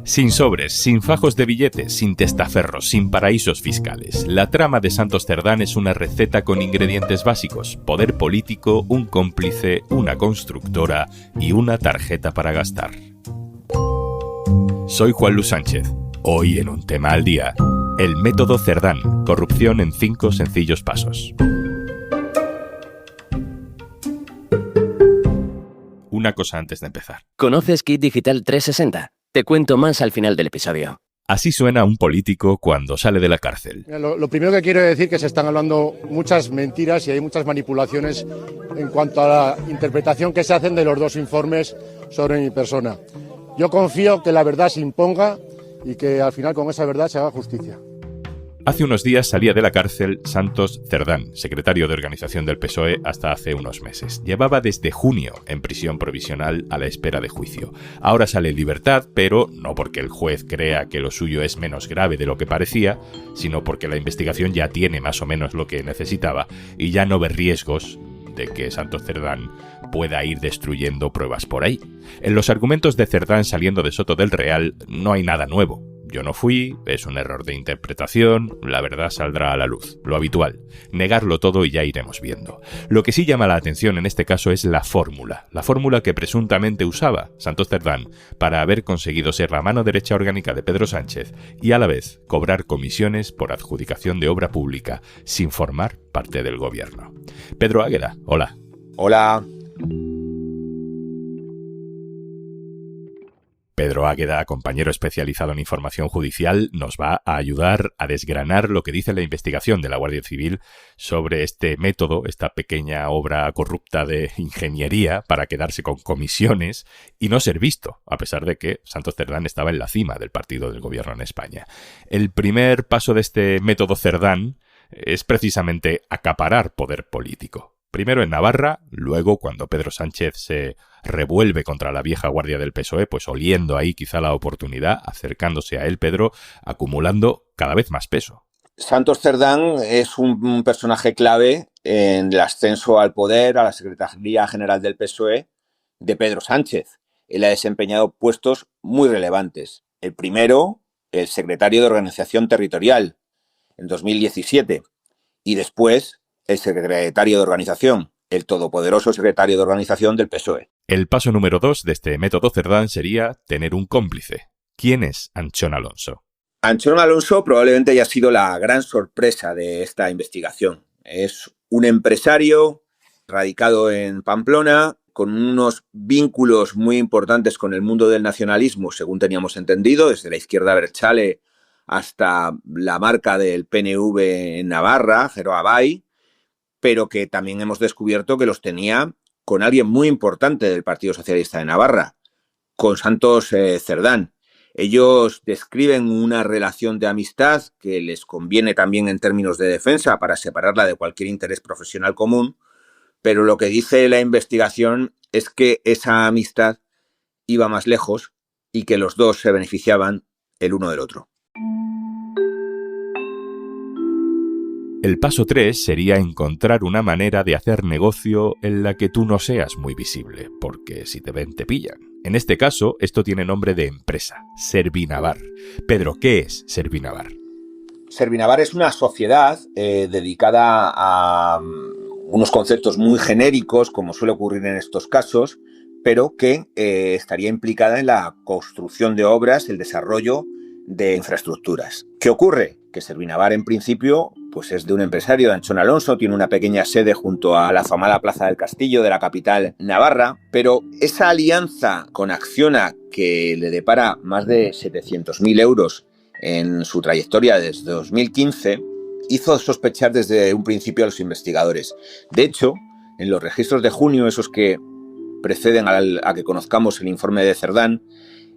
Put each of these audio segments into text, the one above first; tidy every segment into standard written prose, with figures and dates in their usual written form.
Sin sobres, sin fajos de billetes, sin testaferros, sin paraísos fiscales. La trama de Santos Cerdán es una receta con ingredientes básicos: poder político, un cómplice, una constructora y una tarjeta para gastar. Soy Juan Luis Sánchez. Hoy en Un Tema al Día, el método Cerdán, corrupción en 5 sencillos pasos. Una cosa antes de empezar. ¿Conoces Kit Digital 360? Te cuento más al final del episodio. Así suena un político cuando sale de la cárcel. Lo primero que quiero decir es que se están hablando muchas mentiras y hay muchas manipulaciones en cuanto a la interpretación que se hacen de los 2 informes sobre mi persona. Yo confío que la verdad se imponga y que al final con esa verdad se haga justicia. Hace unos días salía de la cárcel Santos Cerdán, secretario de organización del PSOE hasta hace unos meses. Llevaba desde junio en prisión provisional a la espera de juicio. Ahora sale en libertad, pero no porque el juez crea que lo suyo es menos grave de lo que parecía, sino porque la investigación ya tiene más o menos lo que necesitaba y ya no ve riesgos de que Santos Cerdán pueda ir destruyendo pruebas por ahí. En los argumentos de Cerdán saliendo de Soto del Real no hay nada nuevo. Yo no fui, es un error de interpretación, la verdad saldrá a la luz, lo habitual. Negarlo todo y ya iremos viendo. Lo que sí llama la atención en este caso es la fórmula que presuntamente usaba Santos Cerdán para haber conseguido ser la mano derecha orgánica de Pedro Sánchez y a la vez cobrar comisiones por adjudicación de obra pública, sin formar parte del gobierno. Pedro Águeda, hola. Hola. Pedro Águeda, compañero especializado en información judicial, nos va a ayudar a desgranar lo que dice la investigación de la Guardia Civil sobre este método, esta pequeña obra corrupta de ingeniería para quedarse con comisiones y no ser visto, a pesar de que Santos Cerdán estaba en la cima del partido del gobierno en España. El primer paso de este método Cerdán es precisamente acaparar poder político. Primero en Navarra, luego cuando Pedro Sánchez se revuelve contra la vieja guardia del PSOE, pues oliendo ahí quizá la oportunidad, acercándose a él, Pedro, acumulando cada vez más peso. Santos Cerdán es un personaje clave en el ascenso al poder, a la Secretaría General del PSOE de Pedro Sánchez. Él ha desempeñado puestos muy relevantes. El primero, el secretario de Organización Territorial, en 2017, y después el secretario de Organización, el todopoderoso secretario de Organización del PSOE. El paso número 2 de este método Cerdán sería tener un cómplice. ¿Quién es Anchón Alonso? Anchón Alonso probablemente haya sido la gran sorpresa de esta investigación. Es un empresario radicado en Pamplona, con unos vínculos muy importantes con el mundo del nacionalismo, según teníamos entendido, desde la izquierda abertzale hasta la marca del PNV en Navarra, Jero Abay, pero que también hemos descubierto que los tenía con alguien muy importante del Partido Socialista de Navarra, con Santos Cerdán. Ellos describen una relación de amistad que les conviene también en términos de defensa para separarla de cualquier interés profesional común, pero lo que dice la investigación es que esa amistad iba más lejos y que los dos se beneficiaban el uno del otro. El paso 3 sería encontrar una manera de hacer negocio en la que tú no seas muy visible, porque si te ven te pillan. En este caso, esto tiene nombre de empresa, Servinavar. Pedro, ¿qué es Servinavar? Servinavar es una sociedad dedicada a unos conceptos muy genéricos, como suele ocurrir en estos casos, pero que estaría implicada en la construcción de obras, el desarrollo de infraestructuras. ¿Qué ocurre? Que Servinavar, en principio, pues es de un empresario, de Anchón Alonso, tiene una pequeña sede junto a la afamada Plaza del Castillo de la capital navarra, pero esa alianza con Acciona, que le depara más de 700.000 euros en su trayectoria desde 2015, hizo sospechar desde un principio a los investigadores. De hecho, en los registros de junio, esos que preceden a que conozcamos el informe de Cerdán,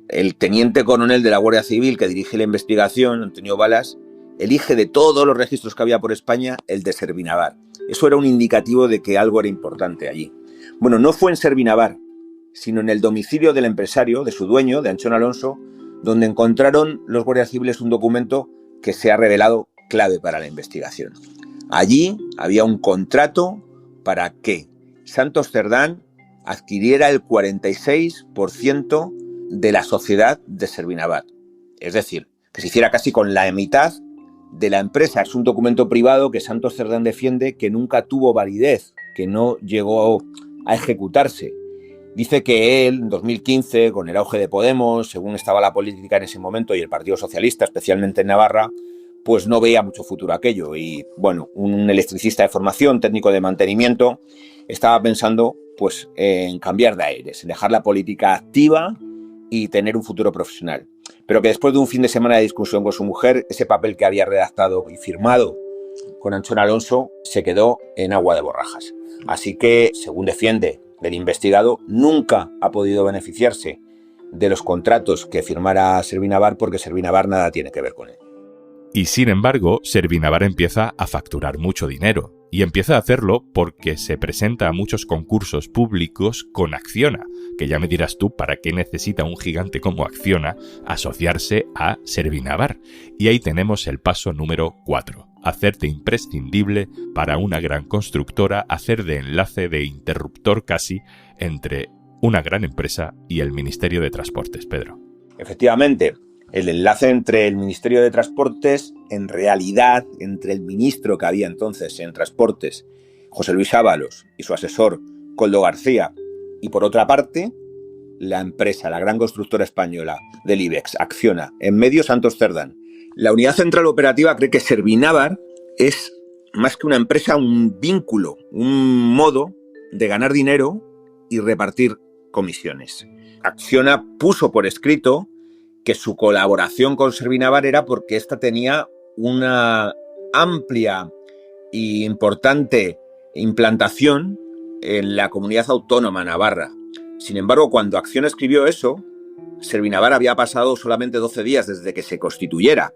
el teniente coronel de la Guardia Civil que dirige la investigación, Antonio Balas, elige de todos los registros que había por España el de Servinavar. Eso era un indicativo de que algo era importante allí. Bueno, no fue en Servinavar, sino en el domicilio del empresario, de su dueño, de Anchón Alonso, donde encontraron los guardias civiles un documento que se ha revelado clave para la investigación. Allí había un contrato para que Santos Cerdán adquiriera el 46% de la sociedad de Servinavar. Es decir, que se hiciera casi con la mitad de la empresa. Es un documento privado que Santos Cerdán defiende que nunca tuvo validez, que no llegó a ejecutarse. Dice que él, en 2015, con el auge de Podemos, según estaba la política en ese momento y el Partido Socialista, especialmente en Navarra, pues no veía mucho futuro aquello. Y bueno, un electricista de formación, técnico de mantenimiento, estaba pensando pues en cambiar de aires, en dejar la política activa y tener un futuro profesional. Pero que después de un fin de semana de discusión con su mujer, ese papel que había redactado y firmado con Anchón Alonso se quedó en agua de borrajas. Así que, según defiende el investigado, nunca ha podido beneficiarse de los contratos que firmara Servinavar porque Servinavar nada tiene que ver con él. Y sin embargo, Servinavar empieza a facturar mucho dinero. Y empieza a hacerlo porque se presenta a muchos concursos públicos con Acciona, que ya me dirás tú para qué necesita un gigante como Acciona asociarse a Servinavar. Y ahí tenemos el paso número 4. Hacerte imprescindible para una gran constructora, hacer de enlace, de interruptor casi, entre una gran empresa y el Ministerio de Transportes, Pedro. Efectivamente, el enlace entre el Ministerio de Transportes, en realidad, entre el ministro que había entonces en Transportes, José Luis Ábalos, y su asesor, Koldo García, y por otra parte, la empresa, la gran constructora española del IBEX, Acciona, en medio Santos Cerdán. La Unidad Central Operativa cree que Servinavar es, más que una empresa, un vínculo, un modo de ganar dinero y repartir comisiones. Acciona puso por escrito que su colaboración con Servinavar era porque ésta tenía una amplia e importante implantación en la comunidad autónoma navarra. Sin embargo, cuando Acciona escribió eso, Servinavar había pasado solamente 12 días desde que se constituyera.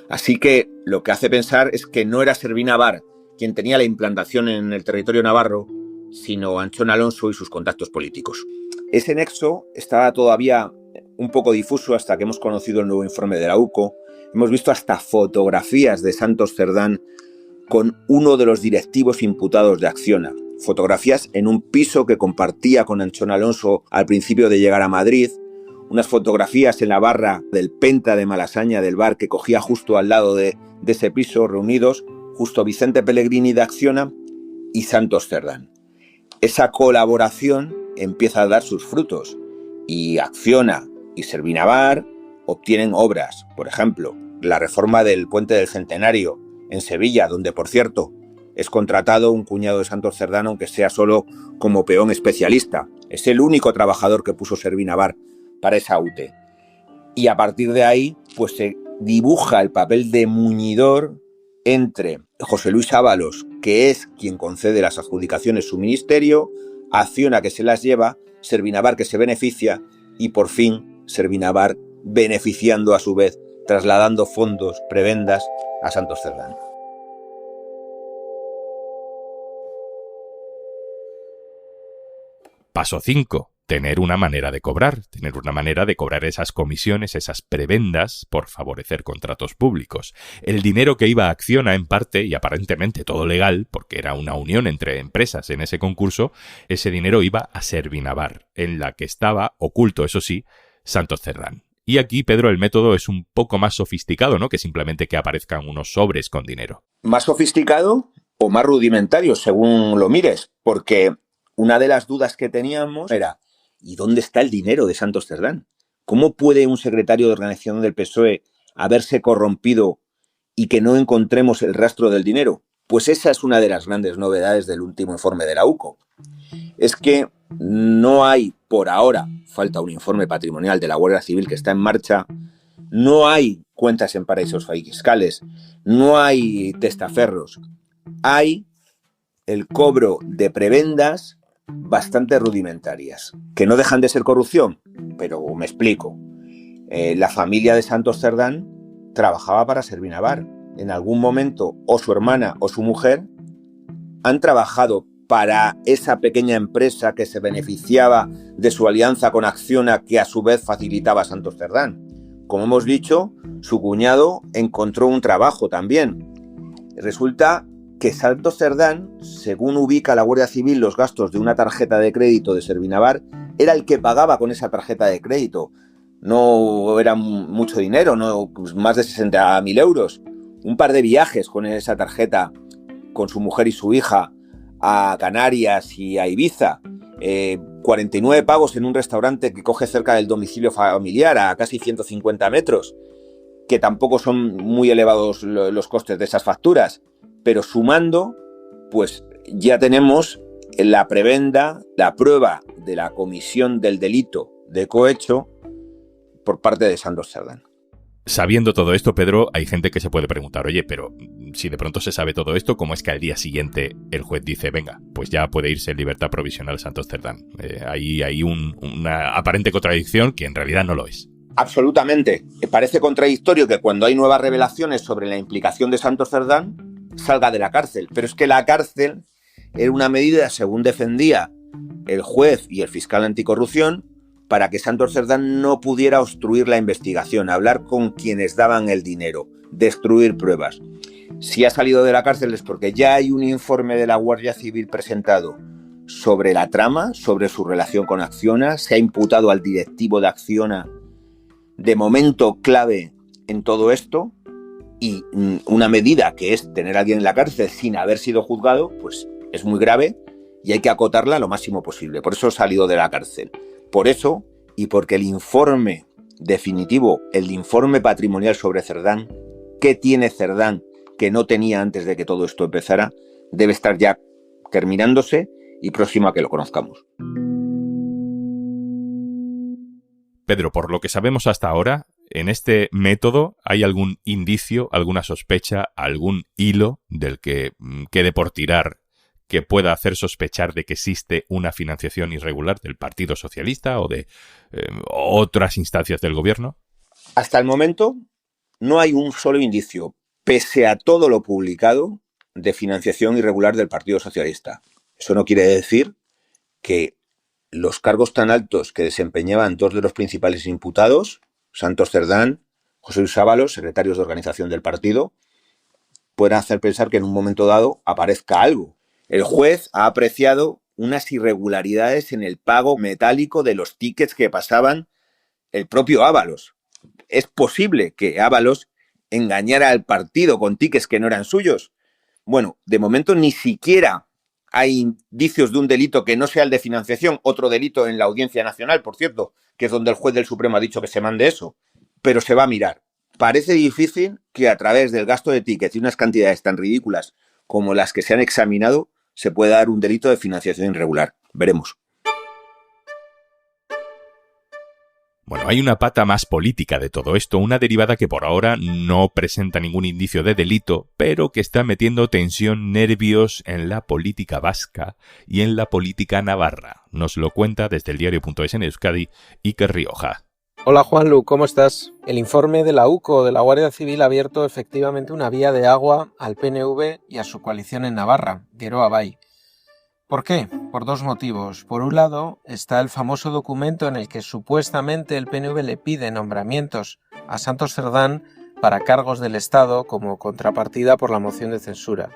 Así que lo que hace pensar es que no era Servinavar quien tenía la implantación en el territorio navarro, sino Anchón Alonso y sus contactos políticos. Ese nexo estaba todavía un poco difuso hasta que hemos conocido el nuevo informe de la UCO. Hemos visto hasta fotografías de Santos Cerdán con uno de los directivos imputados de Acciona. Fotografías en un piso que compartía con Anchón Alonso al principio de llegar a Madrid. Unas fotografías en la barra del Penta de Malasaña del bar que cogía justo al lado de ese piso, reunidos justo Vicente Pellegrini de Acciona y Santos Cerdán. Esa colaboración empieza a dar sus frutos y Acciona y Servinavar obtienen obras. Por ejemplo, la reforma del Puente del Centenario en Sevilla, donde, por cierto, es contratado un cuñado de Santos Cerdán, aunque sea solo como peón especialista. Es el único trabajador que puso Servinavar para esa UTE. Y a partir de ahí, pues se dibuja el papel de muñidor entre José Luis Ábalos, que es quien concede las adjudicaciones su ministerio, Acciona, que se las lleva, Servinavar, que se beneficia, y por fin Servinavar beneficiando a su vez, trasladando fondos, prebendas a Santos Cerdán. Paso 5. Tener una manera de cobrar esas comisiones, esas prebendas por favorecer contratos públicos. El dinero que iba a Acciona en parte, y aparentemente todo legal, porque era una unión entre empresas en ese concurso, ese dinero iba a Servinavar, en la que estaba oculto, eso sí, Santos Cerdán. Y aquí, Pedro, el método es un poco más sofisticado, ¿no?, que simplemente que aparezcan unos sobres con dinero. Más sofisticado o más rudimentario, según lo mires, porque una de las dudas que teníamos era: ¿y dónde está el dinero de Santos Cerdán? ¿Cómo puede un secretario de organización del PSOE haberse corrompido y que no encontremos el rastro del dinero? Pues esa es una de las grandes novedades del último informe de la UCO. Es que no hay, por ahora, falta un informe patrimonial de la Guardia Civil que está en marcha, no hay cuentas en paraísos fiscales, no hay testaferros, hay el cobro de prebendas bastante rudimentarias, que no dejan de ser corrupción, pero me explico. La familia de Santos Cerdán trabajaba para Servinavar. En algún momento, o su hermana o su mujer han trabajado para esa pequeña empresa que se beneficiaba de su alianza con Acciona, que a su vez facilitaba a Santos Cerdán. Como hemos dicho, su cuñado encontró un trabajo también. Resulta que Santos Cerdán, según ubica la Guardia Civil los gastos de una tarjeta de crédito de Servinavar, era el que pagaba con esa tarjeta de crédito. No era mucho dinero, no, pues más de 60.000 euros. Un par de viajes con esa tarjeta, con su mujer y su hija, a Canarias y a Ibiza. 49 pavos en un restaurante que coge cerca del domicilio familiar, a casi 150 metros, que tampoco son muy elevados los costes de esas facturas, pero sumando, pues ya tenemos la prebenda, la prueba de la comisión del delito de cohecho por parte de Santos Cerdán. Sabiendo todo esto, Pedro, hay gente que se puede preguntar, oye, pero si de pronto se sabe todo esto, ¿cómo es que al día siguiente el juez dice, venga, pues ya puede irse en libertad provisional Santos Cerdán? Ahí hay una aparente contradicción que en realidad no lo es. Absolutamente. Parece contradictorio que cuando hay nuevas revelaciones sobre la implicación de Santos Cerdán salga de la cárcel, pero es que la cárcel era una medida, según defendía el juez y el fiscal anticorrupción, para que Santos Cerdán no pudiera obstruir la investigación, hablar con quienes daban el dinero, destruir pruebas. Si ha salido de la cárcel es porque ya hay un informe de la Guardia Civil presentado sobre la trama, sobre su relación con Acciona, se ha imputado al directivo de Acciona de momento clave en todo esto, y una medida que es tener a alguien en la cárcel sin haber sido juzgado, pues es muy grave y hay que acotarla lo máximo posible. Por eso ha salido de la cárcel. Por eso, y porque el informe definitivo, el informe patrimonial sobre Cerdán, ¿qué tiene Cerdán que no tenía antes de que todo esto empezara?, debe estar ya terminándose y próximo a que lo conozcamos. Pedro, por lo que sabemos hasta ahora, en este método hay algún indicio, alguna sospecha, algún hilo del que quede por tirar que pueda hacer sospechar de que existe una financiación irregular del Partido Socialista o de otras instancias del gobierno. Hasta el momento no hay un solo indicio, pese a todo lo publicado, de financiación irregular del Partido Socialista. Eso no quiere decir que los cargos tan altos que desempeñaban dos de los principales imputados, Santos Cerdán, José Luis Ábalos, secretarios de organización del partido, puedan hacer pensar que en un momento dado aparezca algo. El juez ha apreciado unas irregularidades en el pago metálico de los tickets que pasaban el propio Ábalos. ¿Es posible que Ábalos engañara al partido con tickets que no eran suyos? Bueno, de momento ni siquiera hay indicios de un delito que no sea el de financiación, otro delito en la Audiencia Nacional, por cierto, que es donde el juez del Supremo ha dicho que se mande eso, pero se va a mirar. Parece difícil que a través del gasto de tickets y unas cantidades tan ridículas como las que se han examinado se pueda dar un delito de financiación irregular. Veremos. Bueno, hay una pata más política de todo esto, una derivada que por ahora no presenta ningún indicio de delito, pero que está metiendo tensión, nervios en la política vasca y en la política navarra. Nos lo cuenta desde el diario.es en Euskadi, Iker Rioja. Hola Juanlu, ¿cómo estás? El informe de la UCO de la Guardia Civil ha abierto efectivamente una vía de agua al PNV y a su coalición en Navarra, Geroa Bai. ¿Por qué? Por dos motivos. Por un lado, está el famoso documento en el que supuestamente el PNV le pide nombramientos a Santos Cerdán para cargos del Estado como contrapartida por la moción de censura.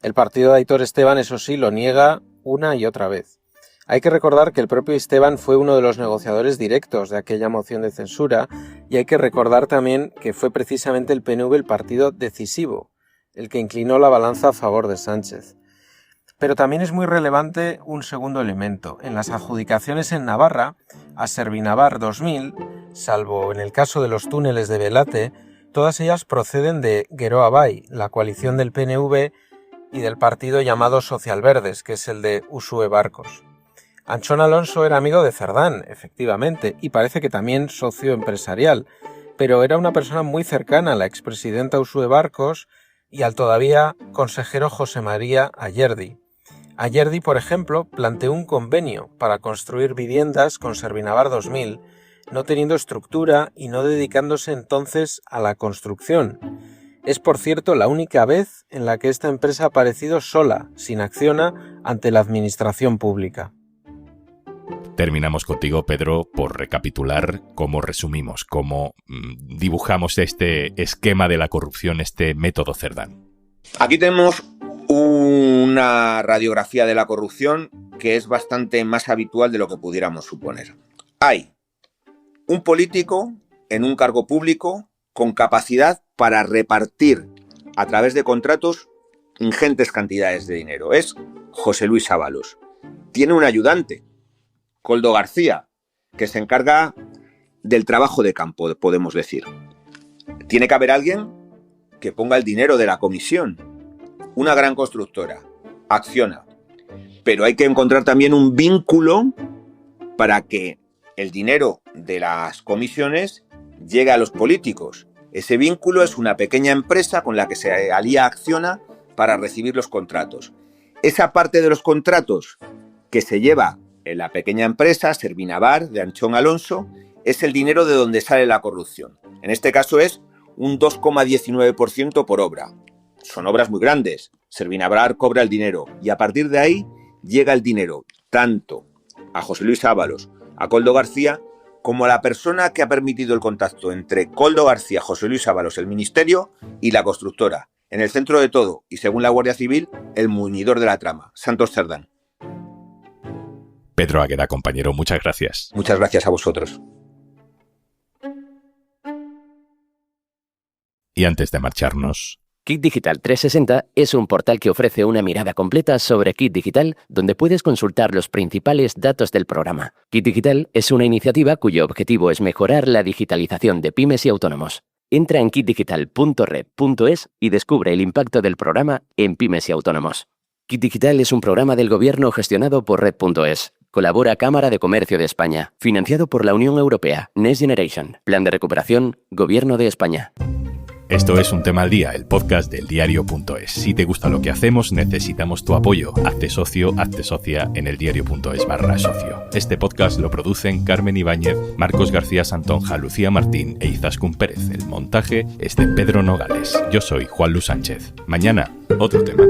El partido de Aitor Esteban, eso sí, lo niega una y otra vez. Hay que recordar que el propio Esteban fue uno de los negociadores directos de aquella moción de censura y hay que recordar también que fue precisamente el PNV el partido decisivo, el que inclinó la balanza a favor de Sánchez. Pero también es muy relevante un segundo elemento. En las adjudicaciones en Navarra, a Servinavar 2000, salvo en el caso de los túneles de Belate, todas ellas proceden de Geroa Bai, la coalición del PNV y del partido llamado Socialverdes, que es el de Uxue Barkos. Antxon Alonso era amigo de Cerdán, efectivamente, y parece que también socio empresarial, pero era una persona muy cercana a la expresidenta Uxue Barkos y al todavía consejero José María Ayerdi. Ayerdi, por ejemplo, planteó un convenio para construir viviendas con Servinavar 2000, no teniendo estructura y no dedicándose entonces a la construcción. Es, por cierto, la única vez en la que esta empresa ha aparecido sola, sin Acciona, ante la administración pública. Terminamos contigo, Pedro, por recapitular cómo resumimos, cómo dibujamos este esquema de la corrupción, este método Cerdán. Aquí tenemos una radiografía de la corrupción que es bastante más habitual de lo que pudiéramos suponer. Hay un político en un cargo público con capacidad para repartir a través de contratos ingentes cantidades de dinero. Es José Luis Ábalos. Tiene un ayudante, Koldo García, que se encarga del trabajo de campo, podemos decir. Tiene que haber alguien que ponga el dinero de la comisión. Una gran constructora, Acciona. Pero hay que encontrar también un vínculo para que el dinero de las comisiones llegue a los políticos. Ese vínculo es una pequeña empresa con la que se alía Acciona para recibir los contratos. Esa parte de los contratos que se lleva en la pequeña empresa, Servinavar, de Anchón Alonso, es el dinero de donde sale la corrupción. En este caso es un 2,19% por obra. Son obras muy grandes. Servinavar cobra el dinero y a partir de ahí llega el dinero tanto a José Luis Ábalos, a Koldo García, como a la persona que ha permitido el contacto entre Koldo García, José Luis Ábalos, el ministerio y la constructora. En el centro de todo, y según la Guardia Civil, el muñidor de la trama, Santos Cerdán. Pedro Águeda, compañero, muchas gracias. Muchas gracias a vosotros. Y antes de marcharnos... Kit Digital 360 es un portal que ofrece una mirada completa sobre Kit Digital, donde puedes consultar los principales datos del programa. Kit Digital es una iniciativa cuyo objetivo es mejorar la digitalización de pymes y autónomos. Entra en kitdigital.red.es y descubre el impacto del programa en pymes y autónomos. Kit Digital es un programa del gobierno gestionado por Red.es. Colabora Cámara de Comercio de España. Financiado por la Unión Europea. Next Generation. Plan de recuperación. Gobierno de España. Esto es Un Tema al Día, el podcast del diario.es. Si te gusta lo que hacemos, necesitamos tu apoyo. Hazte socio, hazte socia en eldiario.es/socio. Este podcast lo producen Carmen Ibáñez, Marcos García Santonja, Lucía Martín e Izaskun Pérez. El montaje es de Pedro Nogales. Yo soy Juan Luis Sánchez. Mañana, otro tema.